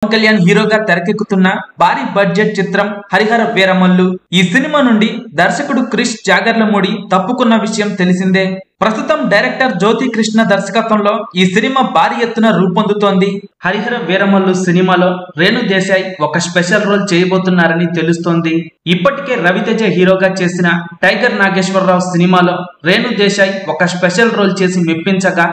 కళ్యాణ్ హీరోగా తెరకెక్కుతున్న భారీ బడ్జెట్ చిత్రం హరిహర వీరమల్లు. ఈ సినిమా నుండి దర్శకుడు క్రిష్ జాగర్లమూడి తప్పుకున్న విషయం తెలిసిందే. ప్రస్తుతం డైరెక్టర్ జ్యోతి కృష్ణ దర్శకత్వంలో ఈ సినిమా భారీ ఎత్తున రూపొందుతోంది. హరిహర వీరమల్లు సినిమాలో రేణు దేశాయ్ ఒక స్పెషల్ రోల్ చేయబోతున్నారని తెలుస్తోంది. ఇప్పటికే రవితేజ హీరోగా చేసిన టైగర్ నాగేశ్వరరావు సినిమాలో రేణు దేశాయ్ ఒక స్పెషల్ రోల్ చేసి మెప్పించగా,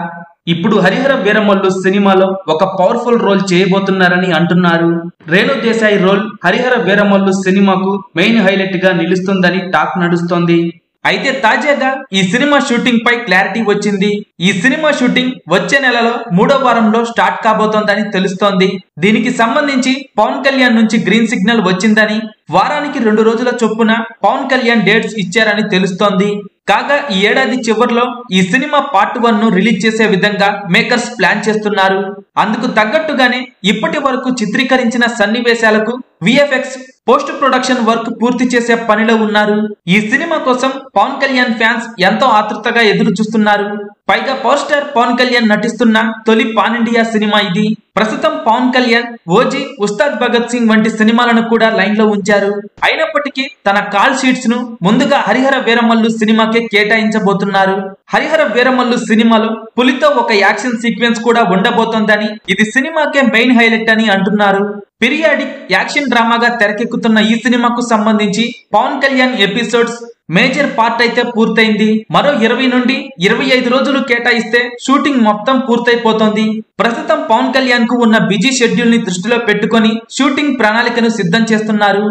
ఇప్పుడు హరిహర వీరమల్లు సినిమాలో ఒక పవర్ఫుల్ రోల్ చేయబోతున్నారని అంటున్నారు. రేణు దేశాయ్ రోల్ హరిహర వీరమల్లు సినిమాకు మెయిన్ హైలైట్ గా నిలుస్తుందని టాక్ నడుస్తోంది. అయితే తాజాగా ఈ సినిమా షూటింగ్ పై క్లారిటీ వచ్చింది. ఈ సినిమా షూటింగ్ వచ్చే నెలలో 3వ వారంలో స్టార్ట్ కాబోతోందని తెలుస్తోంది. దీనికి సంబంధించి పవన్ కళ్యాణ్ నుంచి గ్రీన్ సిగ్నల్ వచ్చిందని, వారానికి 2 రోజుల చొప్పున పవన్ కళ్యాణ్ డేట్స్ ఇచ్చారని తెలుస్తోంది. కాగా ఈ ఏడాది చివరిలో ఈ సినిమా పార్ట్ 1 ను రిలీజ్ చేసే విధంగా మేకర్స్ ప్లాన్ చేస్తున్నారు. అందుకు తగ్గట్టుగానే ఇప్పటి వరకు చిత్రీకరించిన సన్నివేశాలకు విఎఫ్ఎక్స్ పోస్ట్ ప్రొడక్షన్ వర్క్ పూర్తి చేసే పనిలో ఉన్నారు. ఈ సినిమా కోసం పవన్ కళ్యాణ్ ఫ్యాన్స్ ఎంతో ఆతృతగా ఎదురు చూస్తున్నారు. పైగా పవర్ స్టార్ పవన్ కళ్యాణ్ నటిస్తున్న తొలి పాన్ ఇండియా సినిమా ఇది. ప్రస్తుతం పవన్ కళ్యాణ్ ఓజీ, ఉస్తాద్ భగత్ సింగ్ వంటి సినిమాలను కూడా లైన్ లో ఉంచారు. అయినప్పటికీ తన కాల్ షీట్స్ ను ముందుగా హరిహర వీరమల్లు సినిమాకే కేటాయించబోతున్నారు. హరిహర వీరమల్లు సినిమాలో పులితో ఒక యాక్షన్ సీక్వెన్స్ కూడా ఉండబోతోందని, ఇది సినిమాకే మెయిన్ హైలైట్ అని అంటున్నారు. పీరియాడిక్ యాక్షన్ డ్రామాగా తెరకెక్కుతున్న ఈ సినిమాకు సంబంధించి Pawan Kalyan episodes major part అయితే పూర్తయింది. మరో 20 నుండి 25 రోజులు కేటాయిస్తే షూటింగ్ మొత్తం పూర్తయిపోతోంది. ప్రస్తుతం పవన్ కళ్యాణ్ కు ఉన్న బిజీ షెడ్యూల్ ని దృష్టిలో పెట్టుకొని షూటింగ్ ప్రణాళికను సిద్ధం చేస్తున్నారు.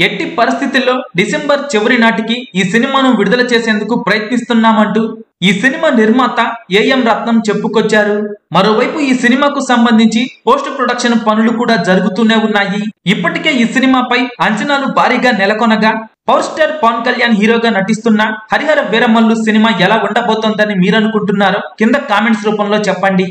ఎట్టి పరిస్థితుల్లో డిసెంబర్ చివరి నాటికి ఈ సినిమాను విడుదల చేసేందుకు ప్రయత్నిస్తున్నామంటూ ఈ సినిమా నిర్మాత ఏఎం రత్నం చెప్పుకొచ్చారు. మరోవైపు ఈ సినిమాకు సంబంధించి పోస్ట్ ప్రొడక్షన్ పనులు కూడా జరుగుతూనే ఉన్నాయి. ఇప్పటికే ఈ సినిమాపై అంచనాలు భారీగా నెలకొనగా, పవర్ స్టార్ పవన్ కళ్యాణ్ హీరోగా నటిస్తున్న హరిహర వీరమల్లు సినిమా ఎలా ఉండబోతోందని మీరనుకుంటున్నారో కింద కామెంట్స్ రూపంలో చెప్పండి.